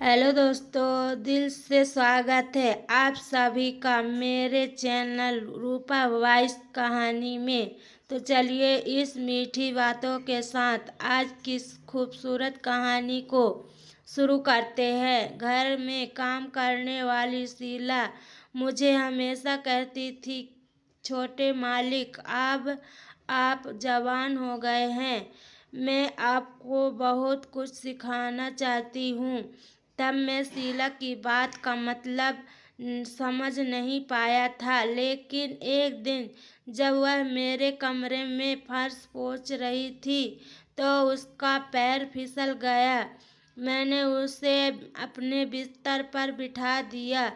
Hello दोस्तों, दिल से स्वागत है आप सभी का मेरे चैनल रूपा वॉइस कहानी में। तो चलिए इस मीठी बातों के साथ आज की खूबसूरत कहानी को शुरू करते हैं। घर में काम करने वाली शीला मुझे हमेशा कहती थी, छोटे मालिक अब आप जवान हो गए हैं, मैं आपको बहुत कुछ सिखाना चाहती हूँ। तब मैं शीला की बात का मतलब समझ नहीं पाया था, लेकिन एक दिन जब वह मेरे कमरे में फर्श पोंछ रही थी तो उसका पैर फिसल गया। मैंने उसे अपने बिस्तर पर बिठा दिया।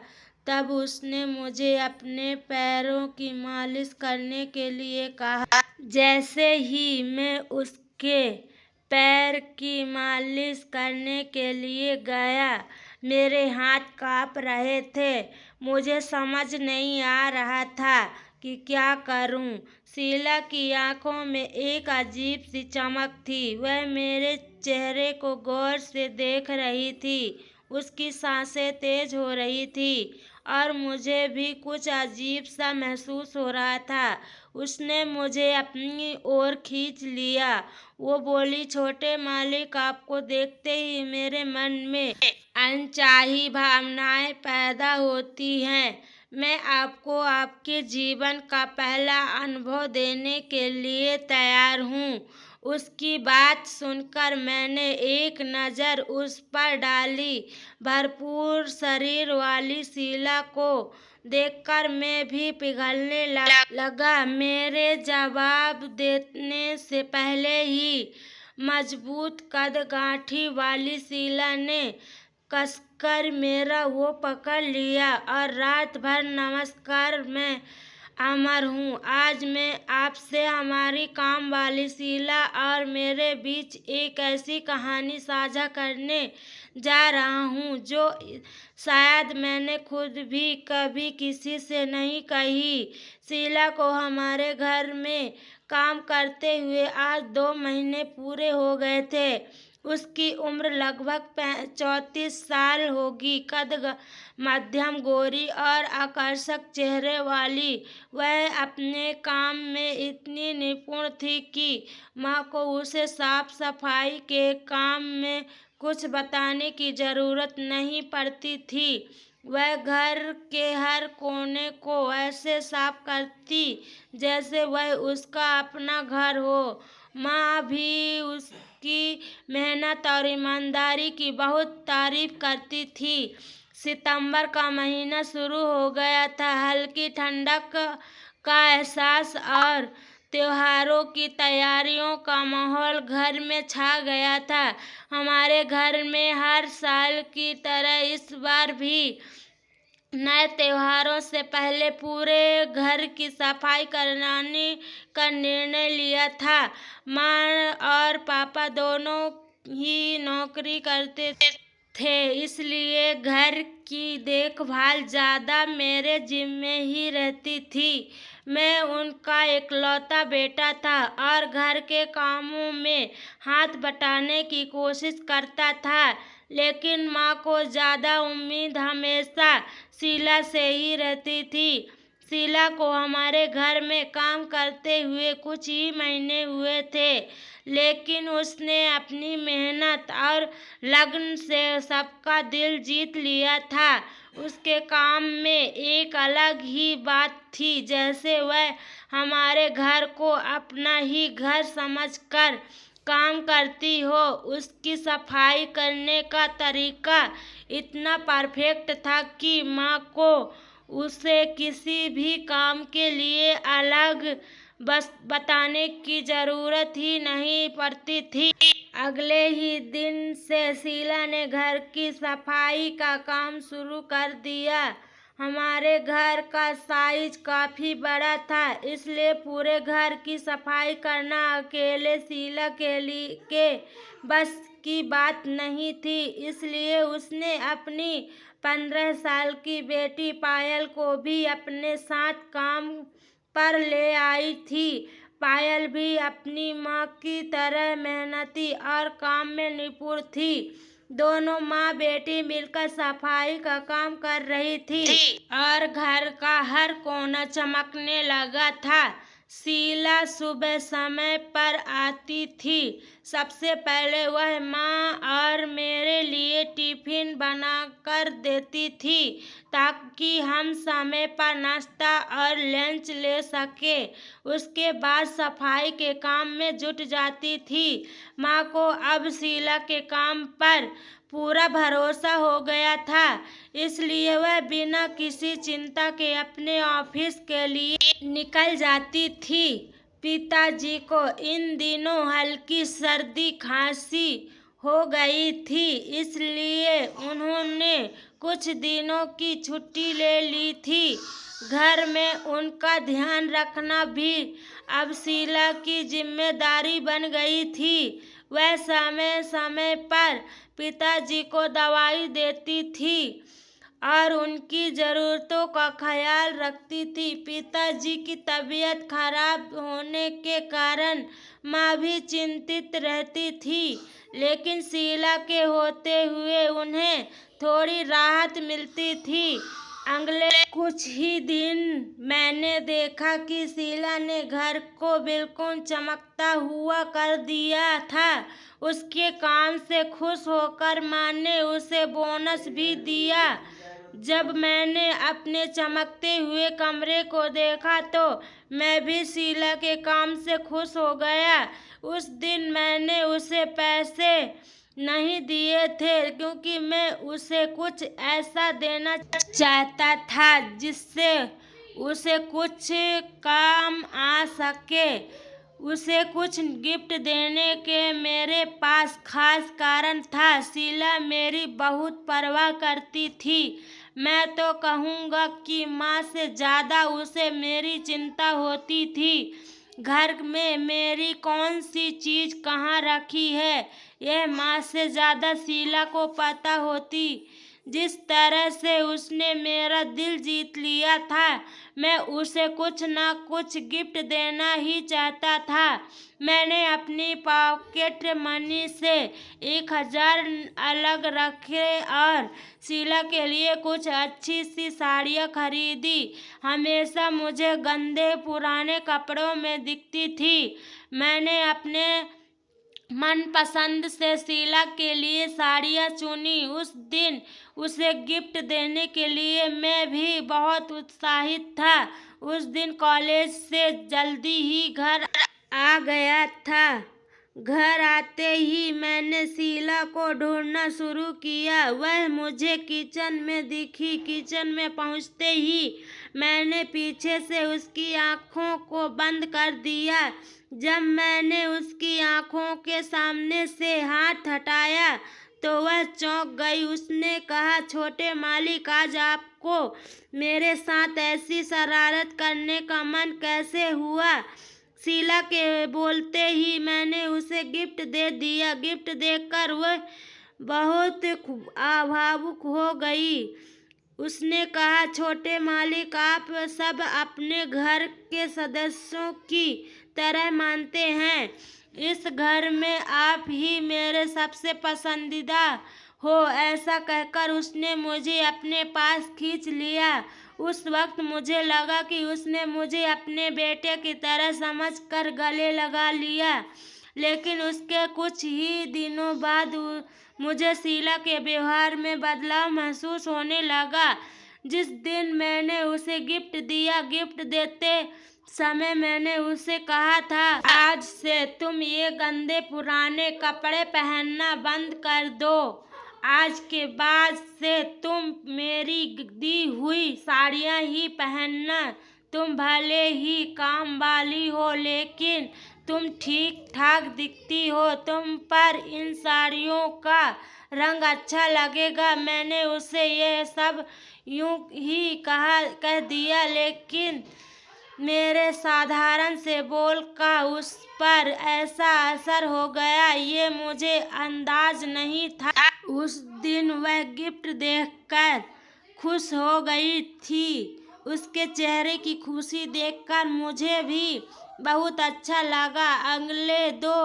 तब उसने मुझे अपने पैरों की मालिश करने के लिए कहा। जैसे ही मैं उसके पैर की मालिश करने के लिए गया, मेरे हाथ कांप रहे थे। मुझे समझ नहीं आ रहा था कि क्या करूं। शीला की आंखों में एक अजीब सी चमक थी। वह मेरे चेहरे को गौर से देख रही थी। उसकी सांसें तेज हो रही थी और मुझे भी कुछ अजीब सा महसूस हो रहा था। उसने मुझे अपनी ओर खींच लिया। वो बोली, छोटे मालिक, आपको देखते ही मेरे मन में अनचाही भावनाएं पैदा होती हैं। मैं आपको आपके जीवन का पहला अनुभव देने के लिए तैयार हूँ। उसकी बात सुनकर मैंने एक नज़र उस पर डाली। भरपूर शरीर वाली शीला को देखकर मैं भी पिघलने लगा। मेरे जवाब देने से पहले ही मजबूत कदगांठी वाली शीला ने कसकर मेरा वो पकड़ लिया और रात भर नमस्कार, मैं अमर हूँ। आज मैं आपसे हमारी काम वाली शीला और मेरे बीच एक ऐसी कहानी साझा करने जा रहा हूँ जो शायद मैंने खुद भी कभी किसी से नहीं कही। शीला को हमारे घर में काम करते हुए आज 2 महीने पूरे हो गए थे। उसकी उम्र लगभग 34 साल होगी। कद मध्यम, गोरी और आकर्षक चेहरे वाली वह अपने काम में इतनी निपुण थी कि माँ को उसे साफ सफाई के काम में कुछ बताने की जरूरत नहीं पड़ती थी। वह घर के हर कोने को ऐसे साफ करती जैसे वह उसका अपना घर हो। माँ भी उसकी मेहनत और ईमानदारी की बहुत तारीफ करती थी। सितंबर का महीना शुरू हो गया था। हल्की ठंडक का एहसास और त्योहारों की तैयारियों का माहौल घर में छा गया था। हमारे घर में हर साल की तरह इस बार भी नए त्योहारों से पहले पूरे घर की सफाई कराने का निर्णय लिया था। माँ और पापा दोनों ही नौकरी करते थे, इसलिए घर की देखभाल ज़्यादा मेरे जिम्मे ही रहती थी। मैं उनका इकलौता बेटा था और घर के कामों में हाथ बटाने की कोशिश करता था, लेकिन माँ को ज़्यादा उम्मीद हमेशा शीला से ही रहती थी। शीला को हमारे घर में काम करते हुए कुछ ही महीने हुए थे, लेकिन उसने अपनी मेहनत और लगन से सबका दिल जीत लिया था। उसके काम में एक अलग ही बात थी, जैसे वह हमारे घर को अपना ही घर समझकर काम करती हो। उसकी सफाई करने का तरीका इतना परफेक्ट था कि माँ को उसे किसी भी काम के लिए अलग बस बताने की जरूरत ही नहीं पड़ती थी। अगले ही दिन से शीला ने घर की सफाई का काम शुरू कर दिया। हमारे घर का साइज काफी बड़ा था, इसलिए पूरे घर की सफाई करना अकेले शीला के बस की बात नहीं थी। इसलिए उसने अपनी 15 साल की बेटी पायल को भी अपने साथ काम पर ले आई थी। पायल भी अपनी माँ की तरह मेहनती और काम में निपुण थी। दोनों माँ बेटी मिलकर सफाई का काम कर रही थी और घर का हर कोना चमकने लगा था। शीला सुबह समय पर आती थी। सबसे पहले वह माँ और मेरे लिए टिफिन बना कर देती थी ताकि हम समय पर नाश्ता और लंच ले सके। उसके बाद सफाई के काम में जुट जाती थी। माँ को अब शीला के काम पर पूरा भरोसा हो गया था, इसलिए वह बिना किसी चिंता के अपने ऑफिस के लिए निकल जाती थी। पिताजी को इन दिनों हल्की सर्दी खांसी हो गई थी, इसलिए उन्होंने कुछ दिनों की छुट्टी ले ली थी। घर में उनका ध्यान रखना भी अब शीला की जिम्मेदारी बन गई थी। वह समय समय पर पिताजी को दवाई देती थी और उनकी ज़रूरतों का ख्याल रखती थी। पिताजी की तबीयत खराब होने के कारण माँ भी चिंतित रहती थी, लेकिन शीला के होते हुए उन्हें थोड़ी राहत मिलती थी। अगले कुछ ही दिन मैंने देखा कि शीला ने घर को बिल्कुल चमकता हुआ कर दिया था। उसके काम से खुश होकर माँ ने उसे बोनस भी दिया। जब मैंने अपने चमकते हुए कमरे को देखा तो मैं भी शीला के काम से खुश हो गया। उस दिन मैंने उसे पैसे नहीं दिए थे क्योंकि मैं उसे कुछ ऐसा देना चाहता था जिससे उसे कुछ काम आ सके। उसे कुछ गिफ्ट देने के मेरे पास खास कारण था। शीला मेरी बहुत परवाह करती थी। मैं तो कहूँगा कि माँ से ज़्यादा उसे मेरी चिंता होती थी। घर में मेरी कौन सी चीज़ कहाँ रखी है, यह माँ से ज़्यादा शीला को पता होती। जिस तरह से उसने मेरा दिल जीत लिया था, मैं उसे कुछ न कुछ गिफ्ट देना ही चाहता था। मैंने अपनी पॉकेट मनी से 1000 अलग रखे और शीला के लिए कुछ अच्छी सी साड़ियाँ खरीदी। हमेशा मुझे गंदे पुराने कपड़ों में दिखती थी। मैंने अपने मनपसंद से शीला के लिए साड़ियाँ चुनी। उस दिन उसे गिफ्ट देने के लिए मैं भी बहुत उत्साहित था। उस दिन कॉलेज से जल्दी ही घर आ गया था। घर आते ही मैंने शीला को ढूंढना शुरू किया। वह मुझे किचन में दिखी। किचन में पहुंचते ही मैंने पीछे से उसकी आंखों को बंद कर दिया। जब मैंने उसकी आंखों के सामने से हाथ हटाया तो वह चौंक गई। उसने कहा, छोटे मालिक, आज आपको मेरे साथ ऐसी शरारत करने का मन कैसे हुआ? शीला के बोलते ही मैंने उसे गिफ्ट दे दिया। गिफ्ट देखकर वह बहुत भावुक हो गई। उसने कहा, छोटे मालिक, आप सब अपने घर के सदस्यों की तरह मानते हैं। इस घर में आप ही मेरे सबसे पसंदीदा हो। ऐसा कहकर उसने मुझे अपने पास खींच लिया। उस वक्त मुझे लगा कि उसने मुझे अपने बेटे की तरह समझकर गले लगा लिया। लेकिन उसके कुछ ही दिनों बाद मुझे शीला के व्यवहार में बदलाव महसूस होने लगा। जिस दिन मैंने उसे गिफ्ट दिया, गिफ्ट देते समय मैंने उसे कहा था, आज से तुम ये गंदे पुराने कपड़े पहनना बंद कर दो। आज के बाद से तुम मेरी दी हुई साड़ियाँ ही पहनना। तुम भले ही काम वाली हो, लेकिन तुम ठीक ठाक दिखती हो। तुम पर इन साड़ियों का रंग अच्छा लगेगा। मैंने उसे यह सब यूं ही कह दिया, लेकिन मेरे साधारण से बोल का उस पर ऐसा असर हो गया, ये मुझे अंदाज नहीं था। उस दिन वह गिफ्ट देखकर खुश हो गई थी। उसके चेहरे की खुशी देखकर मुझे भी बहुत अच्छा लगा। अगले 2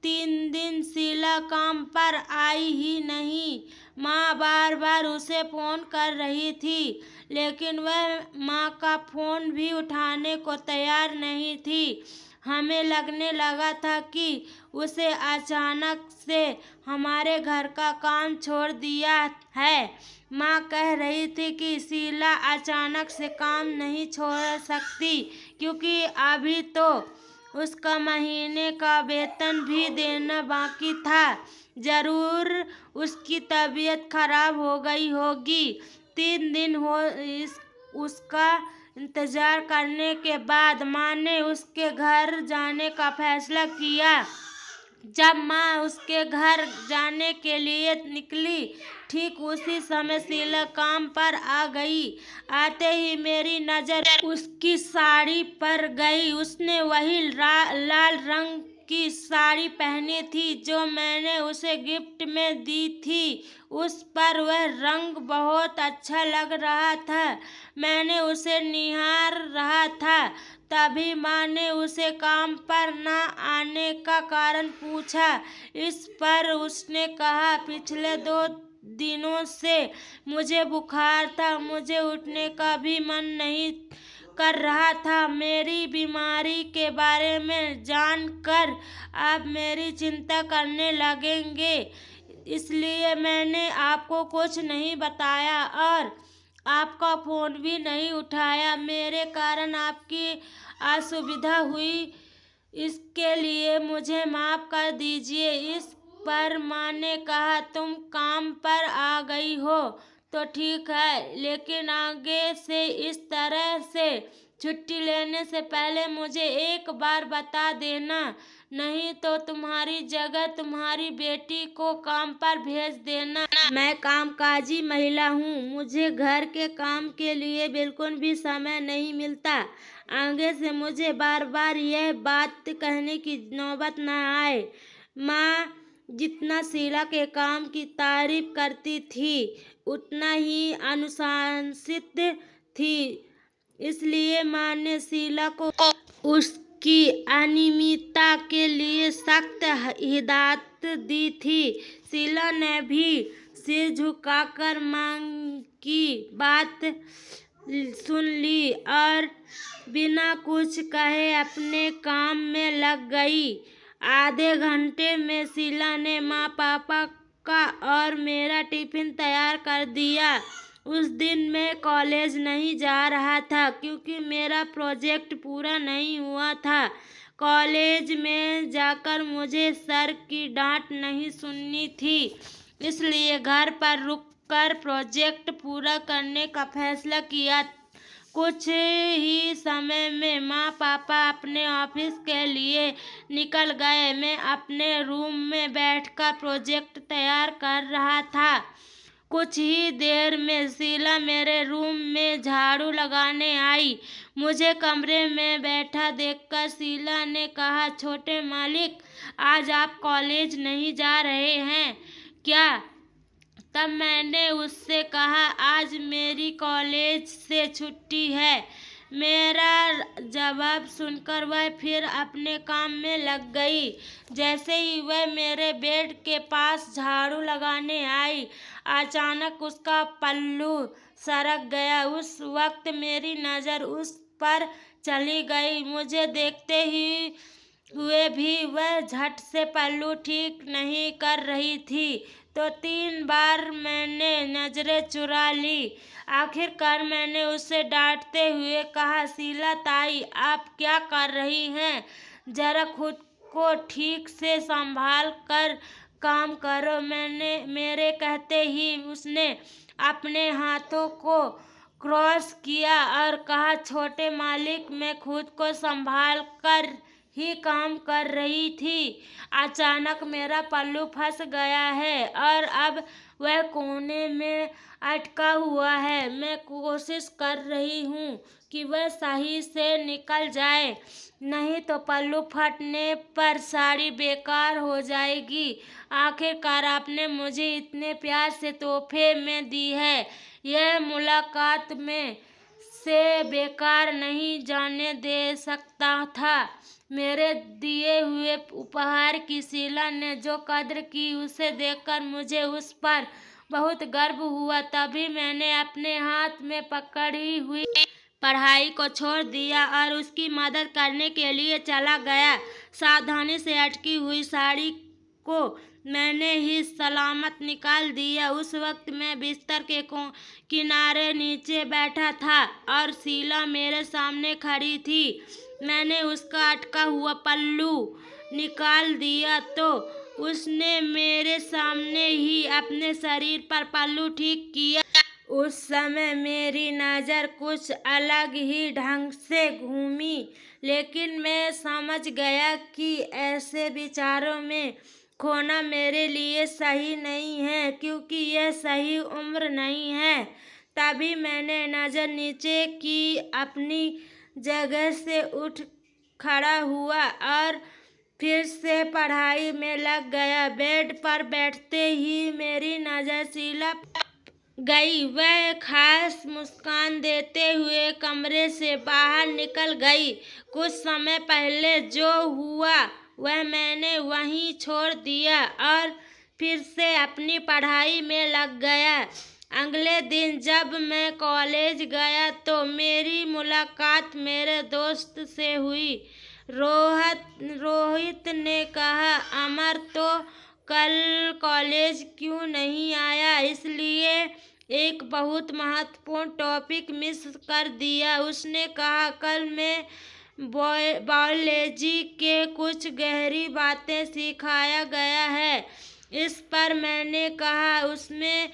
3 दिन शीला काम पर आई ही नहीं। माँ बार बार उसे फ़ोन कर रही थी, लेकिन वह माँ का फ़ोन भी उठाने को तैयार नहीं थी। हमें लगने लगा था कि उसे अचानक से हमारे घर का काम छोड़ दिया है। माँ कह रही थी कि शीला अचानक से काम नहीं छोड़ सकती, क्योंकि अभी तो उसका महीने का वेतन भी देना बाकी था। ज़रूर उसकी तबीयत खराब हो गई होगी। 3 दिन उसका इंतज़ार करने के बाद माँ ने उसके घर जाने का फैसला किया। जब माँ उसके घर जाने के लिए निकली, ठीक उसी समय शीला काम पर आ गई। आते ही मेरी नज़र उसकी साड़ी पर गई। उसने वही लाल रंग की साड़ी पहनी थी जो मैंने उसे गिफ्ट में दी थी। उस पर वह रंग बहुत अच्छा लग रहा था। मैंने उसे निहार रहा था, तभी माँ ने उसे काम पर न आने का कारण पूछा। इस पर उसने कहा, पिछले 2 दिनों से मुझे बुखार था, मुझे उठने का भी मन नहीं कर रहा था। मेरी बीमारी के बारे में जानकर आप मेरी चिंता करने लगेंगे, इसलिए मैंने आपको कुछ नहीं बताया और आपका फ़ोन भी नहीं उठाया। मेरे कारण आपकी असुविधा हुई, इसके लिए मुझे माफ़ कर दीजिए। इस पर माँ ने कहा, तुम काम पर आ गई हो तो ठीक है, लेकिन आगे से इस तरह से छुट्टी लेने से पहले मुझे एक बार बता देना, नहीं तो तुम्हारी जगह तुम्हारी बेटी को काम पर भेज देना। मैं कामकाजी महिला हूँ, मुझे घर के काम के लिए बिल्कुल भी समय नहीं मिलता। आगे से मुझे बार बार यह बात कहने की नौबत न आए। माँ जितना शीला के काम की तारीफ करती थी, उतना ही अनुशासित थी। इसलिए माँ ने शीला को उसकी अनियमितता के लिए सख्त हिदायत दी थी। शीला ने भी सिर झुकाकर माँ की बात सुन ली और बिना कुछ कहे अपने काम में लग गई। आधे घंटे में शीला ने माँ पापा का और मेरा टिफिन तैयार कर दिया। उस दिन मैं कॉलेज नहीं जा रहा था, क्योंकि मेरा प्रोजेक्ट पूरा नहीं हुआ था। कॉलेज में जाकर मुझे सर की डांट नहीं सुननी थी, इसलिए घर पर रुककर प्रोजेक्ट पूरा करने का फैसला किया। कुछ ही समय में माँ पापा अपने ऑफिस के लिए निकल गए। मैं अपने रूम में बैठकर प्रोजेक्ट तैयार कर रहा था। कुछ ही देर में शीला मेरे रूम में झाड़ू लगाने आई। मुझे कमरे में बैठा देखकर शीला ने कहा, छोटे मालिक, आज आप कॉलेज नहीं जा रहे हैं क्या? तब मैंने उससे कहा, आज मेरी कॉलेज से छुट्टी है। मेरा जवाब सुनकर वह फिर अपने काम में लग गई। जैसे ही वह मेरे बेड के पास झाड़ू लगाने आई, अचानक उसका पल्लू सरक गया। उस वक्त मेरी नज़र उस पर चली गई। मुझे देखते ही हुए भी वह झट से पल्लू ठीक नहीं कर रही थी, तो 3 बार मैंने नजरें चुरा ली। आखिरकार मैंने उसे डांटते हुए कहा, शीला ताई, आप क्या कर रही हैं? जरा खुद को ठीक से संभाल कर काम करो। मेरे कहते ही उसने अपने हाथों को क्रॉस किया और कहा, छोटे मालिक, मैं खुद को संभाल कर ही काम कर रही थी। अचानक मेरा पल्लू फंस गया है और अब वह कोने में अटका हुआ है। मैं कोशिश कर रही हूँ कि वह सही से निकल जाए, नहीं तो पल्लू फटने पर साड़ी बेकार हो जाएगी। आखिरकार आपने मुझे इतने प्यार से तोहफे में दी है। यह मुलाकात में से बेकार नहीं जाने दे सकता था। मेरे दिए हुए उपहार की शीला ने जो कद्र की उसे देखकर मुझे उस पर बहुत गर्व हुआ। तभी मैंने अपने हाथ में पकड़ी हुई पढ़ाई को छोड़ दिया और उसकी मदद करने के लिए चला गया। सावधानी से अटकी हुई साड़ी को मैंने ही सलामत निकाल दिया। उस वक्त मैं बिस्तर के किनारे नीचे बैठा था और शीला मेरे सामने खड़ी थी। मैंने उसका अटका हुआ पल्लू निकाल दिया तो उसने मेरे सामने ही अपने शरीर पर पल्लू ठीक किया। उस समय मेरी नज़र कुछ अलग ही ढंग से घूमी, लेकिन मैं समझ गया कि ऐसे विचारों में खोना मेरे लिए सही नहीं है, क्योंकि यह सही उम्र नहीं है। तभी मैंने नज़र नीचे की, अपनी जगह से उठ खड़ा हुआ और फिर से पढ़ाई में लग गया। बेड पर बैठते ही मेरी नज़र शीला गई। वह खास मुस्कान देते हुए कमरे से बाहर निकल गई। कुछ समय पहले जो हुआ वह मैंने वहीं छोड़ दिया और फिर से अपनी पढ़ाई में लग गया। अगले दिन जब मैं कॉलेज गया तो मेरी मुलाकात मेरे दोस्त से हुई। रोहित ने कहा, अमर तो कल कॉलेज क्यों नहीं आया? इसलिए एक बहुत महत्वपूर्ण टॉपिक मिस कर दिया। उसने कहा, कल मैं बायोलॉजी के कुछ गहरी बातें सिखाया गया है। इस पर मैंने कहा, उसमें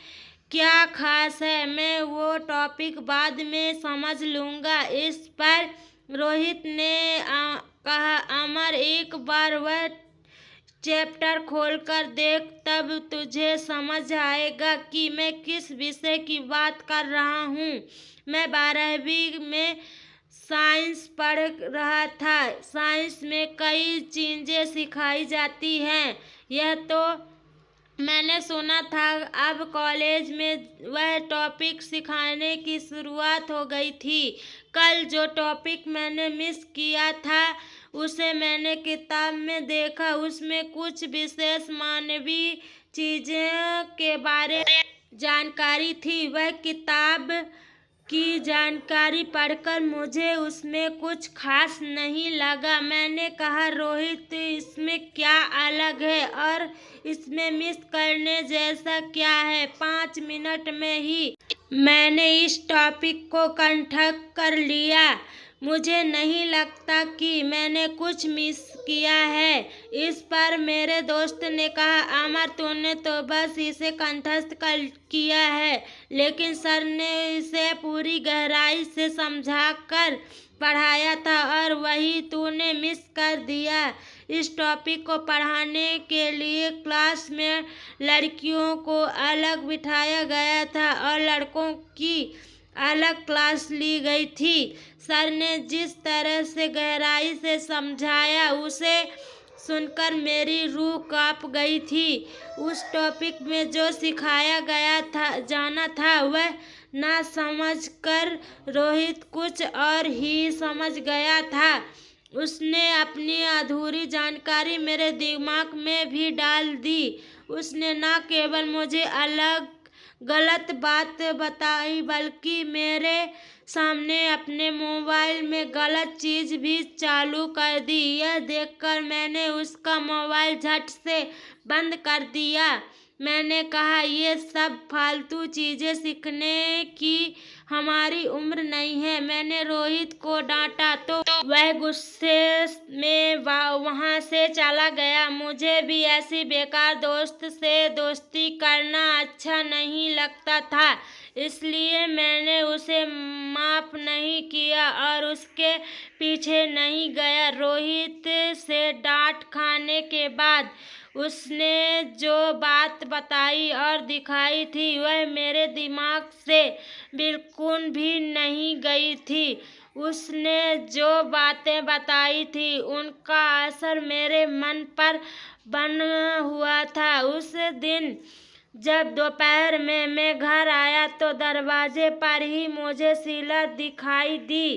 क्या खास है? मैं वो टॉपिक बाद में समझ लूँगा। इस पर रोहित ने कहा, अमर एक बार वह चैप्टर खोलकर देख, तब तुझे समझ आएगा कि मैं किस विषय की बात कर रहा हूँ। मैं 12वीं में साइंस पढ़ रहा था। साइंस में कई चीज़ें सिखाई जाती हैं, यह तो मैंने सुना था। अब कॉलेज में वह टॉपिक सिखाने की शुरुआत हो गई थी। कल जो टॉपिक मैंने मिस किया था उसे मैंने किताब में देखा। उसमें कुछ विशेष मानवीय चीज़ों के बारे में जानकारी थी। वह किताब की जानकारी पढ़कर मुझे उसमें कुछ खास नहीं लगा। मैंने कहा, रोहित इसमें क्या अलग है और इसमें मिस करने जैसा क्या है? 5 मिनट में ही मैंने इस टॉपिक को कंठ कर लिया। मुझे नहीं लगता कि मैंने कुछ मिस किया है। इस पर मेरे दोस्त ने कहा, अमर तूने तो बस इसे कंठस्थ कर किया है, लेकिन सर ने इसे पूरी गहराई से समझा कर पढ़ाया था और वही तूने मिस कर दिया। इस टॉपिक को पढ़ाने के लिए क्लास में लड़कियों को अलग बिठाया गया था और लड़कों की अलग क्लास ली गई थी। सर ने जिस तरह से गहराई से समझाया उसे सुनकर मेरी रूह कांप गई थी। उस टॉपिक में जो सिखाया गया था जाना था वह ना समझकर रोहित कुछ और ही समझ गया था। उसने अपनी अधूरी जानकारी मेरे दिमाग में भी डाल दी। उसने न केवल मुझे अलग गलत बात बताई बल्कि मेरे सामने अपने मोबाइल में गलत चीज़ भी चालू कर दी। यह देखकर मैंने उसका मोबाइल झट से बंद कर दिया। मैंने कहा, ये सब फालतू चीज़ें सीखने की हमारी उम्र नहीं है। मैंने रोहित को डांटा तो वह गुस्से में वहाँ से चला गया। मुझे भी ऐसी बेकार दोस्त से दोस्ती करना अच्छा नहीं लगता था, इसलिए मैंने उसे माफ़ नहीं किया और उसके पीछे नहीं गया। रोहित से डांट खाने के बाद उसने जो बात बताई और दिखाई थी वह मेरे दिमाग से बिल्कुल भी नहीं गई थी। उसने जो बातें बताई थी उनका असर मेरे मन पर बना हुआ था। उस दिन जब दोपहर में मैं घर आया तो दरवाजे पर ही मुझे शीला दिखाई दी।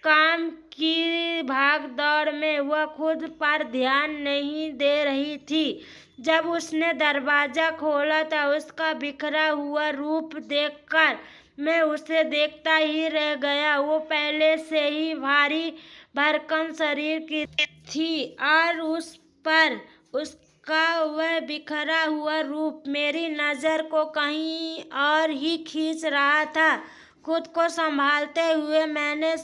काम की भागदौड़ में वह खुद पर ध्यान नहीं दे रही थी। जब उसने दरवाजा खोला तो उसका बिखरा हुआ रूप देखकर मैं उसे देखता ही रह गया। वो पहले से ही भारी भरकम शरीर की थी और उस पर उसका वह बिखरा हुआ रूप मेरी नज़र को कहीं और ही खींच रहा था। खुद को संभालते हुए मैंने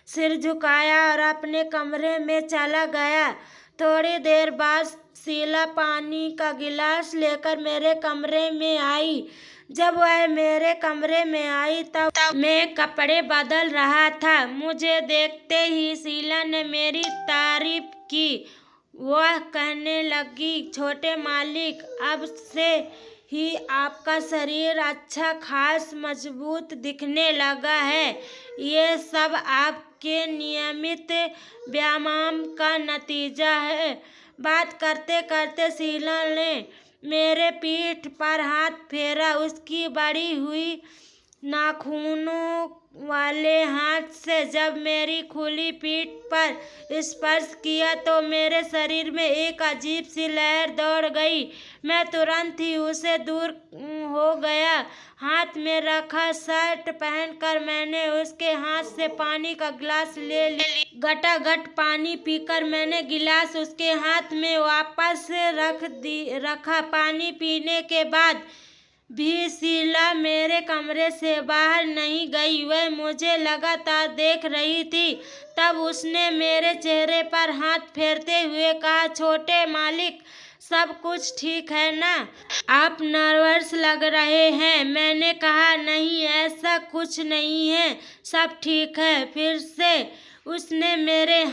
सिर झुकाया और अपने कमरे में चला गया। थोड़ी देर बाद शीला पानी का गिलास लेकर मेरे कमरे में आई। जब वह मेरे कमरे में आई तब मैं कपड़े बदल रहा था। मुझे देखते ही शीला ने मेरी तारीफ की। वह कहने लगी, छोटे मालिक, अब से ही आपका शरीर अच्छा खास मजबूत दिखने लगा है। ये सब आपके नियमित व्यायाम का नतीजा है। बात करते करते शीला ने मेरे पीठ पर हाथ फेरा। उसकी बड़ी हुई नाखूनों वाले हाथ से जब मेरी खुली पीठ पर स्पर्श किया तो मेरे शरीर में एक अजीब सी लहर दौड़ गई। मैं तुरंत ही उसे दूर हो गया। हाथ में रखा शर्ट पहनकर मैंने उसके हाथ से पानी का गिलास ले लिया। घटाघट पानी पीकर मैंने गिलास उसके हाथ में वापस रखा। पानी पीने के बाद भी शीला मेरे कमरे से बाहर नहीं गई। वह मुझे लगातार देख रही थी। तब उसने मेरे चेहरे पर हाथ फेरते हुए कहा, छोटे मालिक, सब कुछ ठीक है ना? आप नर्वस लग रहे हैं। मैंने कहा, नहीं, ऐसा कुछ नहीं है, सब ठीक है। फिर से उसने मेरे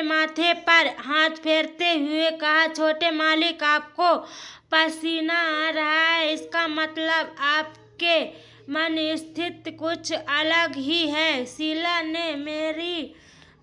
माथे पर हाथ फेरते हुए कहा, छोटे मालिक, आपको पसीना आ रहा है, इसका मतलब आपके मन स्थिति कुछ अलग ही है। शीला ने मेरी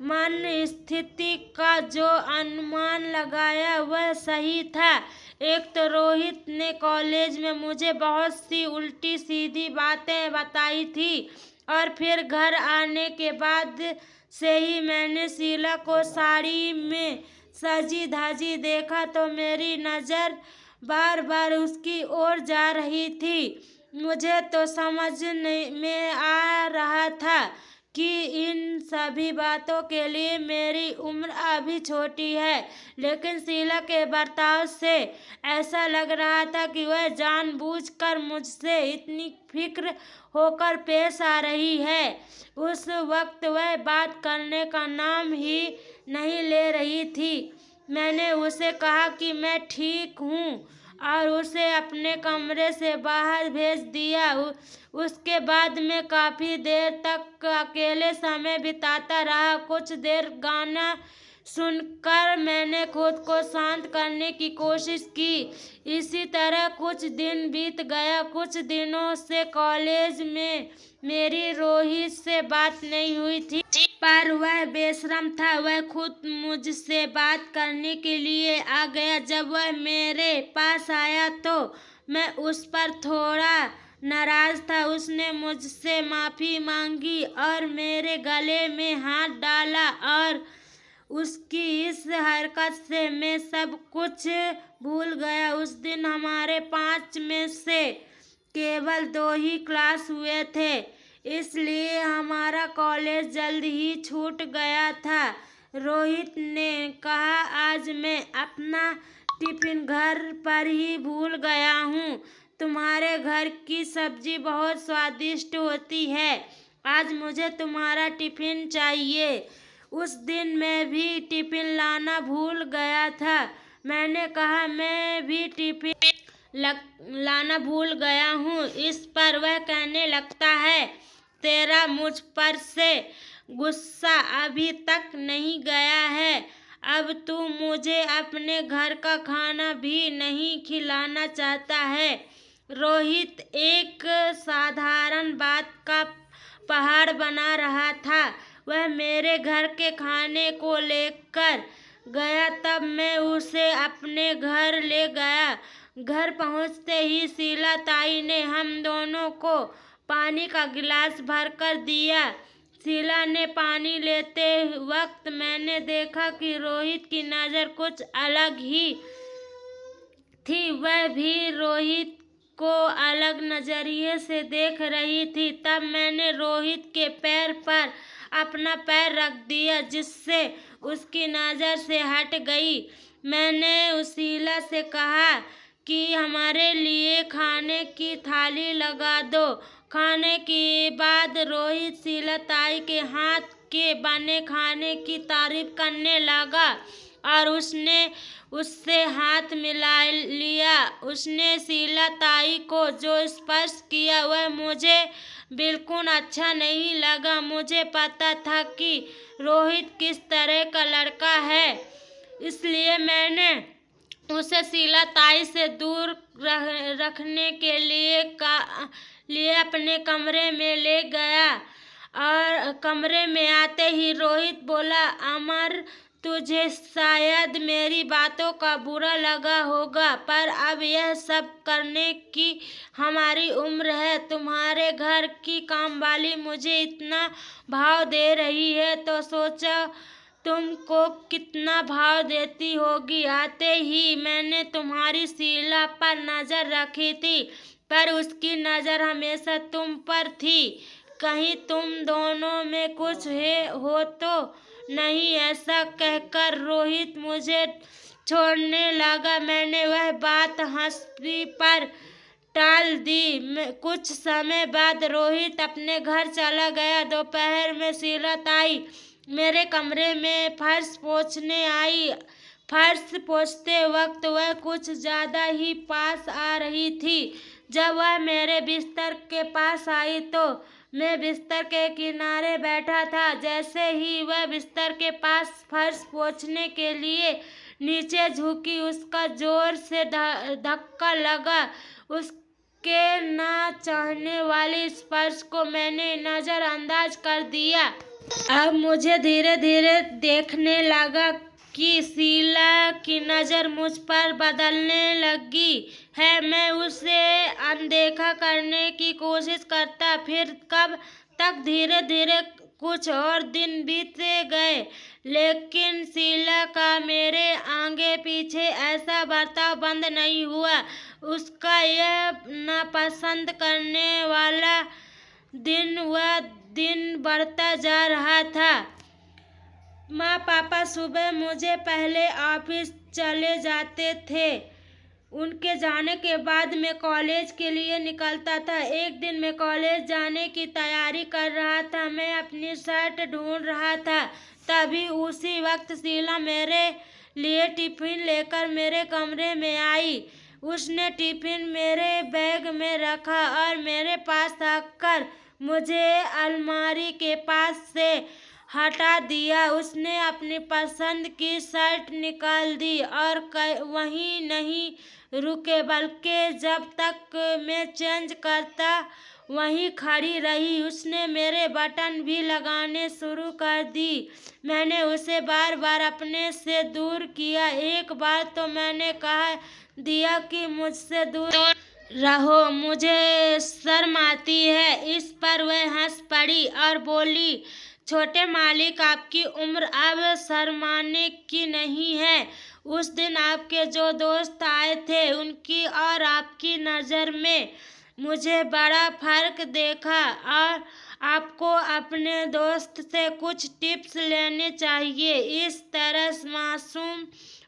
मन स्थिति का जो अनुमान लगाया वह सही था। एक तो रोहित ने कॉलेज में मुझे बहुत सी उल्टी सीधी बातें बताई थी और फिर घर आने के बाद से ही मैंने शीला को साड़ी में सजी धजी देखा तो मेरी नज़र बार बार उसकी ओर जा रही थी। मुझे तो समझ में आ रहा था कि इन सभी बातों के लिए मेरी उम्र अभी छोटी है, लेकिन शीला के बर्ताव से ऐसा लग रहा था कि वह जानबूझकर मुझसे इतनी फिक्र होकर पेश आ रही है। उस वक्त वह बात करने का नाम ही नहीं ले रही थी। मैंने उसे कहा कि मैं ठीक हूँ और उसे अपने कमरे से बाहर भेज दिया। उसके बाद मैं काफ़ी देर तक अकेले समय बिताता रहा। कुछ देर गाना सुनकर मैंने खुद को शांत करने की कोशिश की। इसी तरह कुछ दिन बीत गया। कुछ दिनों से कॉलेज में मेरी रोहित से बात नहीं हुई थी, पर वह बेशर्म था। वह खुद मुझसे बात करने के लिए आ गया। जब वह मेरे पास आया तो मैं उस पर थोड़ा नाराज था। उसने मुझसे माफ़ी मांगी और मेरे गले में हाथ डाला और उसकी इस हरकत से मैं सब कुछ भूल गया। उस दिन हमारे 5 में से केवल 2 ही क्लास हुए थे, इसलिए हमारा कॉलेज जल्द ही छूट गया था। रोहित ने कहा, आज मैं अपना टिफिन घर पर ही भूल गया हूँ। तुम्हारे घर की सब्जी बहुत स्वादिष्ट होती है। आज मुझे तुम्हारा टिफिन चाहिए। उस दिन मैं भी टिफिन लाना भूल गया था। मैंने कहा, मैं भी टिफिन लाना भूल गया हूँ। इस पर वह कहने लगता है, तेरा मुझ पर से गुस्सा अभी तक नहीं गया है। अब तू मुझे अपने घर का खाना भी नहीं खिलाना चाहता है। रोहित एक साधारण बात का पहाड़ बना रहा था। वह मेरे घर के खाने को लेकर गया। तब मैं उसे अपने घर ले गया। घर पहुंचते ही शीला ताई ने हम दोनों को पानी का गिलास भरकर दिया। शीला ने पानी लेते वक्त मैंने देखा कि रोहित की नज़र कुछ अलग ही थी। वह भी रोहित को अलग नजरिए से देख रही थी। तब मैंने रोहित के पैर पर अपना पैर रख दिया, जिससे उसकी नज़र से हट गई। मैंने शीला से कहा कि हमारे लिए खाने की थाली लगा दो। खाने के बाद रोहित शीला ताई के हाथ के बने खाने की तारीफ करने लगा और उसने उससे हाथ मिला लिया। उसने शीला ताई को जो स्पर्श किया वह मुझे बिल्कुल अच्छा नहीं लगा। मुझे पता था कि रोहित किस तरह का लड़का है, इसलिए मैंने उसे शीला ताई से दूर रखने के लिए अपने कमरे में ले गया। और कमरे में आते ही रोहित बोला, अमर, तुझे शायद मेरी बातों का बुरा लगा होगा, पर अब यह सब करने की हमारी उम्र है। तुम्हारे घर की कामवाली मुझे इतना भाव दे रही है तो सोचो तुमको कितना भाव देती होगी। आते ही मैंने तुम्हारी शीला पर नज़र रखी थी, पर उसकी नज़र हमेशा तुम पर थी। कहीं तुम दोनों में कुछ हो तो नहीं। ऐसा कहकर रोहित मुझे छोड़ने लगा। मैंने वह बात हंसी पर टाल दी। कुछ समय बाद रोहित अपने घर चला गया। दोपहर में शीला ताई मेरे कमरे में फर्श पोंछने आई। फर्श पोंछते वक्त वह कुछ ज़्यादा ही पास आ रही थी। जब वह मेरे बिस्तर के पास आई तो मैं बिस्तर के किनारे बैठा था। जैसे ही वह बिस्तर के पास फर्श पोंछने के लिए नीचे झुकी, उसका जोर से धक्का लगा। उसके ना चाहने वाले स्पर्श को मैंने नज़रअंदाज कर दिया। अब मुझे धीरे धीरे देखने लगा कि शीला की नज़र मुझ पर बदलने लगी है। मैं उसे अनदेखा करने की कोशिश करता, फिर कब तक धीरे धीरे कुछ और दिन बीते गए, लेकिन शीला का मेरे आगे पीछे ऐसा बर्ताव बंद नहीं हुआ। उसका यह नापसंद करने वाला दिन बढ़ता जा रहा था। माँ पापा सुबह मुझे पहले ऑफिस चले जाते थे। उनके जाने के बाद मैं कॉलेज के लिए निकलता था। एक दिन मैं कॉलेज जाने की तैयारी कर रहा था। मैं अपनी शर्ट ढूंढ रहा था, तभी उसी वक्त शीला मेरे लिए टिफिन लेकर मेरे कमरे में आई। उसने टिफिन मेरे बैग में रखा और मेरे पास आकर मुझे अलमारी के पास से हटा दिया। उसने अपनी पसंद की शर्ट निकाल दी और वहीं नहीं रुके, बल्कि जब तक मैं चेंज करता वहीं खड़ी रही। उसने मेरे बटन भी लगाने शुरू कर दी। मैंने उसे बार बार अपने से दूर किया। एक बार तो मैंने कह दिया कि मुझसे दूर रहो, मुझे शर्म आती है। इस पर वह हंस पड़ी और बोली, छोटे मालिक, आपकी उम्र अब शर्माने की नहीं है। उस दिन आपके जो दोस्त आए थे उनकी और आपकी नज़र में मुझे बड़ा फर्क देखा और आपको अपने दोस्त से कुछ टिप्स लेने चाहिए। इस तरह मासूम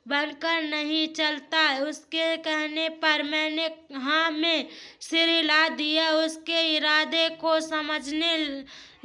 बनकर नहीं चलता। उसके कहने पर मैंने हाँ में सिर हिला दिया। उसके इरादे को समझने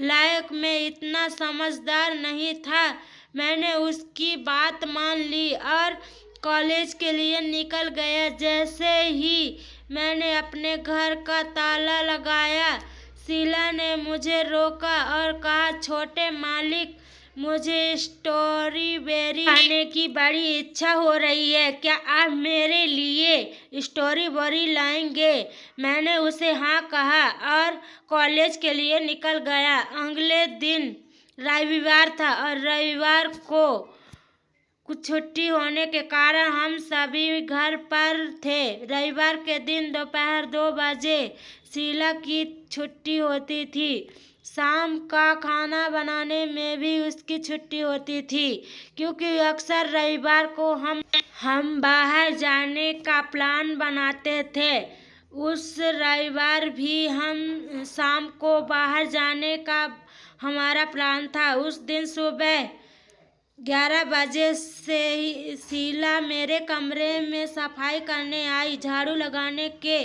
लायक मैं इतना समझदार नहीं था। मैंने उसकी बात मान ली और कॉलेज के लिए निकल गया। जैसे ही मैंने अपने घर का ताला लगाया, शीला ने मुझे रोका और कहा, छोटे मालिक, मुझे स्ट्रॉबेरी खाने की बड़ी इच्छा हो रही है। क्या आप मेरे लिए स्ट्रॉबेरी लाएंगे? मैंने उसे हाँ कहा और कॉलेज के लिए निकल गया। अगले दिन रविवार था और रविवार को कुछ छुट्टी होने के कारण हम सभी घर पर थे। रविवार के दिन दोपहर 2 बजे शीला की छुट्टी होती थी। शाम का खाना बनाने में भी उसकी छुट्टी होती थी, क्योंकि अक्सर रविवार को हम बाहर जाने का प्लान बनाते थे। उस रविवार भी हम शाम को बाहर जाने का हमारा प्लान था। उस दिन सुबह 11 बजे से ही शीला मेरे कमरे में सफाई करने आई। झाड़ू लगाने के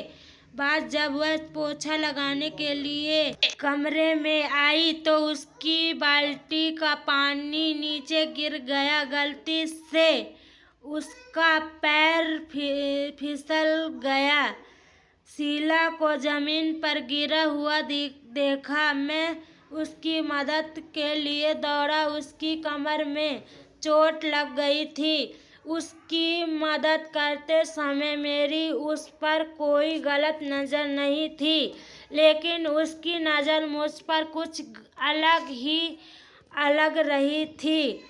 बाद जब वह पोछा लगाने के लिए कमरे में आई तो उसकी बाल्टी का पानी नीचे गिर गया। गलती से उसका पैर फिसल गया। शीला को जमीन पर गिरा हुआ देखा। मैं उसकी मदद के लिए दौड़ा। उसकी कमर में चोट लग गई थी। उसकी मदद करते समय मेरी उस पर कोई गलत नज़र नहीं थी, लेकिन उसकी नज़र मुझ पर कुछ अलग रही थी।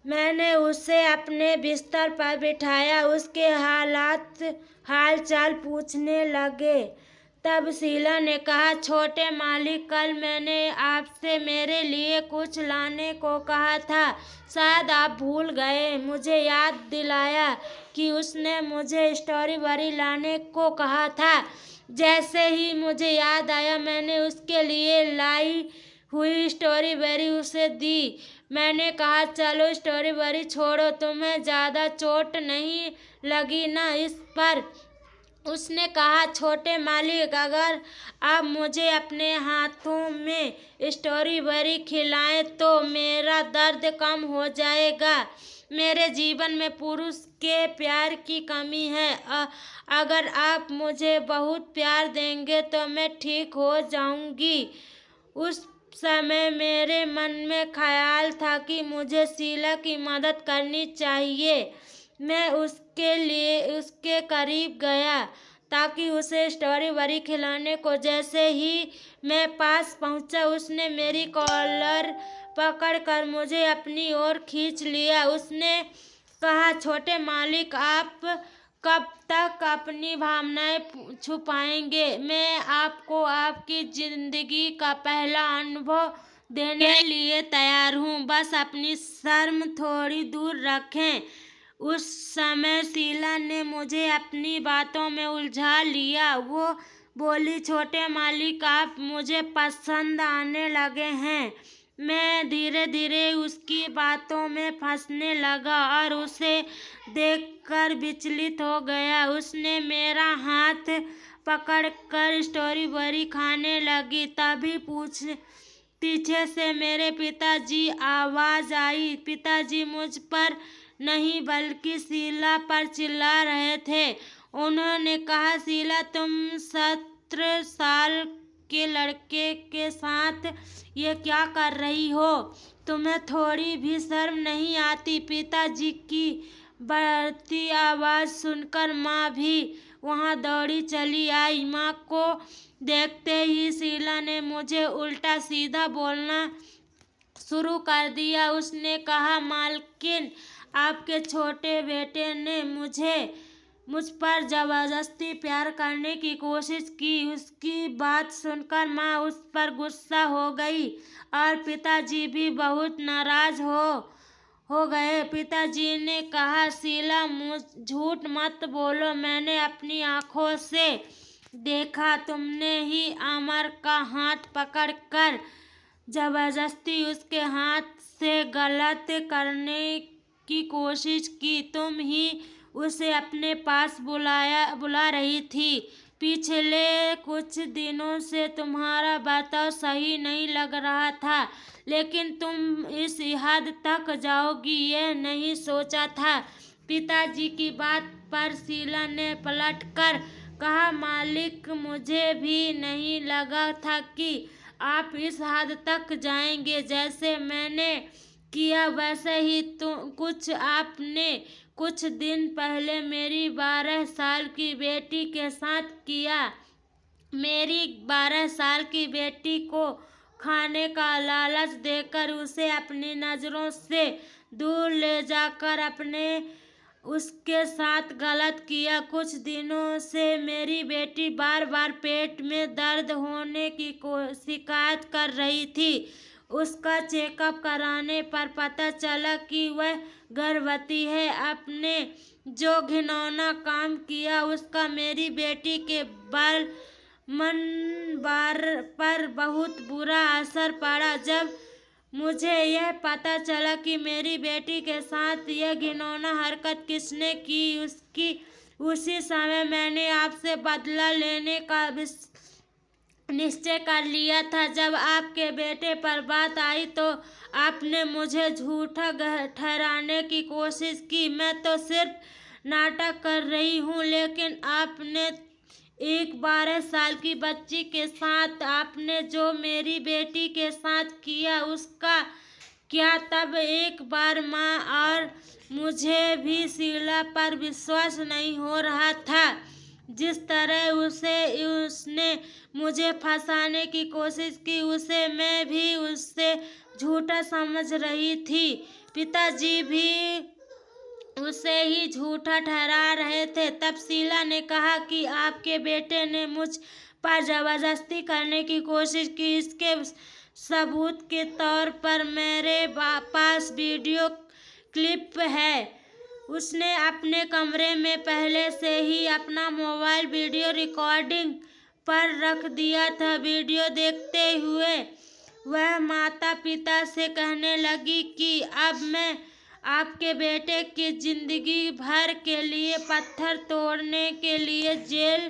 मैंने उसे अपने बिस्तर पर बिठाया। उसके हाल चाल पूछने लगे। तब शीला ने कहा, छोटे मालिक, कल मैंने आपसे मेरे लिए कुछ लाने को कहा था, शायद आप भूल गए। मुझे याद दिलाया कि उसने मुझे स्ट्रॉबेरी लाने को कहा था। जैसे ही मुझे याद आया, मैंने उसके लिए लाई हुई स्ट्रॉबेरी उसे दी। मैंने कहा, चलो स्ट्रॉबेरी छोड़ो, तुम्हें ज़्यादा चोट नहीं लगी ना इस पर? उसने कहा, छोटे मालिक, अगर आप मुझे अपने हाथों में स्ट्रॉबेरी खिलाएं तो मेरा दर्द कम हो जाएगा। मेरे जीवन में पुरुष के प्यार की कमी है। अगर आप मुझे बहुत प्यार देंगे तो मैं ठीक हो जाऊंगी। उस समय मेरे मन में ख्याल था कि मुझे शीला की मदद करनी चाहिए। मैं उसके करीब गया ताकि उसे स्ट्रॉबेरी खिलाने को। जैसे ही मैं पास पहुंचा, उसने मेरी कॉलर पकड़कर मुझे अपनी ओर खींच लिया। उसने कहा, छोटे मालिक, आप कब तक अपनी भावनाएं छुपाएंगे? मैं आपको आपकी जिंदगी का पहला अनुभव देने के लिए तैयार हूँ। बस अपनी शर्म थोड़ी दूर रखें। उस समय शीला ने मुझे अपनी बातों में उलझा लिया। वो बोली, छोटे मालिक, आप मुझे पसंद आने लगे हैं। मैं धीरे धीरे उसकी बातों में फंसने लगा और उसे देखकर विचलित हो गया। उसने मेरा हाथ पकड़कर स्ट्रॉबेरी खाने लगी। तभी पीछे से मेरे पिताजी आवाज़ आई। पिताजी मुझ पर नहीं बल्कि शीला पर चिल्ला रहे थे। उन्होंने कहा, शीला, तुम 17 साल के लड़के के साथ ये क्या कर रही हो? तुम्हें थोड़ी भी शर्म नहीं आती? पिताजी की बढ़ती आवाज़ सुनकर माँ भी वहाँ दौड़ी चली आई। माँ को देखते ही शीला ने मुझे उल्टा सीधा बोलना शुरू कर दिया। उसने कहा, मालकिन, आपके छोटे बेटे ने मुझ पर जबरदस्ती प्यार करने की कोशिश की। उसकी बात सुनकर माँ उस पर गुस्सा हो गई और पिताजी भी बहुत नाराज हो गए। पिताजी ने कहा, शीला, झूठ मत बोलो। मैंने अपनी आंखों से देखा। तुमने ही अमर का हाथ पकड़कर जबरदस्ती उसके हाथ से गलत करने की कोशिश की। तुम ही उसे अपने पास बुला रही थी। पिछले कुछ दिनों से तुम्हारा बर्ताव सही नहीं लग रहा था, लेकिन तुम इस हद तक जाओगी यह नहीं सोचा था। पिताजी की बात पर शीला ने पलटकर कहा, मालिक, मुझे भी नहीं लगा था कि आप इस हद तक जाएंगे। जैसे मैंने किया वैसे ही आपने कुछ दिन पहले मेरी 12 साल की बेटी के साथ किया। मेरी 12 साल की बेटी को खाने का लालच देकर उसे अपनी नज़रों से दूर ले जाकर अपने उसके साथ गलत किया। कुछ दिनों से मेरी बेटी बार बार पेट में दर्द होने की शिकायत कर रही थी। उसका चेकअप कराने पर पता चला कि वह गर्भवती है। आपने जो घिनौना काम किया उसका मेरी बेटी के मन पर बहुत बुरा असर पड़ा। जब मुझे यह पता चला कि मेरी बेटी के साथ यह घिनौना हरकत किसने की, उसी समय मैंने आपसे बदला लेने का निश्चय कर लिया था। जब आपके बेटे पर बात आई तो आपने मुझे झूठा ठहराने की कोशिश की। मैं तो सिर्फ नाटक कर रही हूँ, लेकिन आपने एक 12 साल की बच्ची के साथ आपने जो मेरी बेटी के साथ किया उसका क्या? तब एक बार माँ और मुझे भी शीला पर विश्वास नहीं हो रहा था। जिस तरह उसने मुझे फंसाने की कोशिश की, उसे मैं भी उससे झूठा समझ रही थी। पिताजी भी उसे ही झूठा ठहरा रहे थे। तब शीला ने कहा कि आपके बेटे ने मुझ पर जबरदस्ती करने की कोशिश की। इसके सबूत के तौर पर मेरे पास वीडियो क्लिप है। उसने अपने कमरे में पहले से ही अपना मोबाइल वीडियो रिकॉर्डिंग पर रख दिया था। वीडियो देखते हुए वह माता पिता से कहने लगी कि अब मैं आपके बेटे की जिंदगी भर के लिए पत्थर तोड़ने के लिए जेल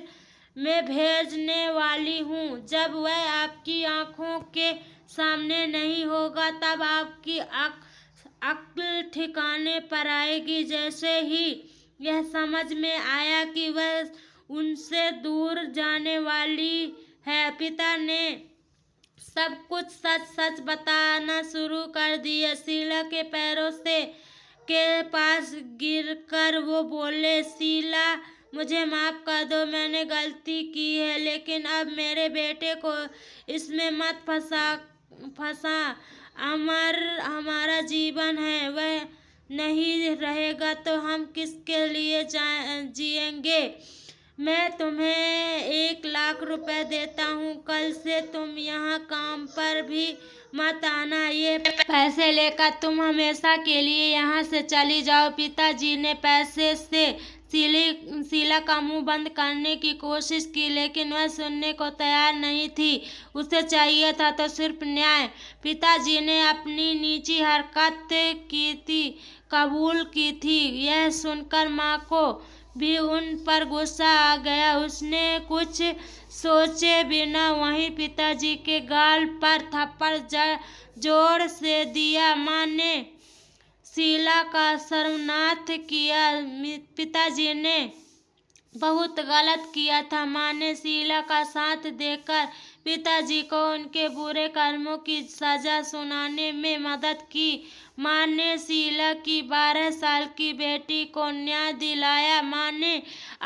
में भेजने वाली हूँ। जब वह आपकी आंखों के सामने नहीं होगा तब आपकी अक्ल ठिकाने पर आएगी। जैसे ही यह समझ में आया कि वह उनसे दूर जाने वाली है, पिता ने सब कुछ सच सच बताना शुरू कर दिया। शीला के पैरों के पास गिरकर वो बोले, शीला मुझे माफ कर दो, मैंने गलती की है, लेकिन अब मेरे बेटे को इसमें मत फंसा। अमर हमारा जीवन है, वह नहीं रहेगा तो हम किसके लिए जिएंगे। मैं तुम्हें 1 लाख रुपए देता हूँ। कल से तुम यहाँ काम पर भी मत आना। ये पैसे लेकर तुम हमेशा के लिए यहाँ से चली जाओ। पिताजी ने पैसे से शीला का मुंह बंद करने की कोशिश की, लेकिन वह सुनने को तैयार नहीं थी। उसे चाहिए था तो सिर्फ न्याय। पिताजी ने अपनी नीची हरकत कबूल की थी। यह सुनकर माँ को भी उन पर गुस्सा आ गया। उसने कुछ सोचे बिना वहीं पिताजी के गाल पर थप्पड़ जोर से दिया। माँ ने शीला का सर्वनाश किया। पिताजी ने बहुत गलत किया था। माँ ने शीला का साथ देकर पिताजी को उनके बुरे कर्मों की सजा सुनाने में मदद की। माँ ने शीला की 12 साल की बेटी को न्याय दिलाया। माँ ने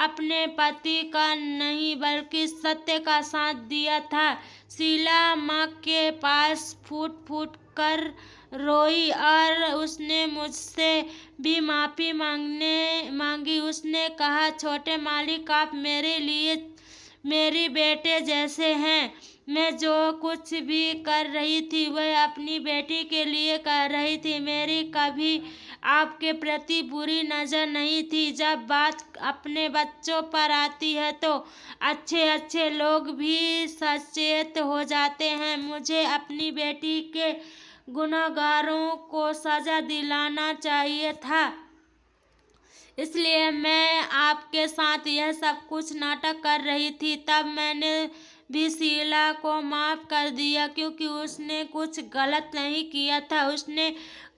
अपने पति का नहीं बल्कि सत्य का साथ दिया था। शीला माँ के पास फूट फूट कर रोई और उसने मुझसे भी माफ़ी मांगी। उसने कहा, छोटे मालिक, आप मेरे लिए मेरी बेटे जैसे हैं। मैं जो कुछ भी कर रही थी वह अपनी बेटी के लिए कर रही थी। मेरी कभी आपके प्रति बुरी नज़र नहीं थी। जब बात अपने बच्चों पर आती है तो अच्छे लोग भी सचेत हो जाते हैं। मुझे अपनी बेटी के गुनहगारों को सजा दिलाना चाहिए था, इसलिए मैं आपके साथ यह सब कुछ नाटक कर रही थी। तब मैंने भी शीला को माफ़ कर दिया, क्योंकि उसने कुछ गलत नहीं किया था। उसने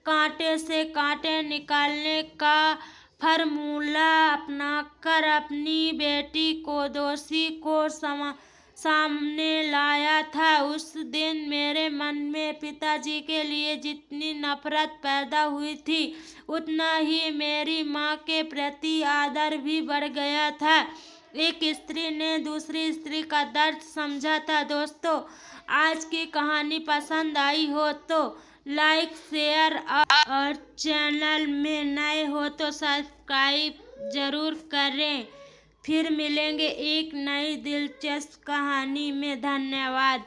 कांटे से कांटे निकालने का फॉर्मूला अपनाकर अपनी बेटी को दोषी को सामने लाया था। उस दिन मेरे मन में पिताजी के लिए जितनी नफरत पैदा हुई थी, उतना ही मेरी माँ के प्रति आदर भी बढ़ गया था। एक स्त्री ने दूसरी स्त्री का दर्द समझा था। दोस्तों, आज की कहानी पसंद आई हो तो लाइक शेयर और चैनल में नए हो तो सब्सक्राइब जरूर करें। फिर मिलेंगे एक नई दिलचस्प कहानी में। धन्यवाद।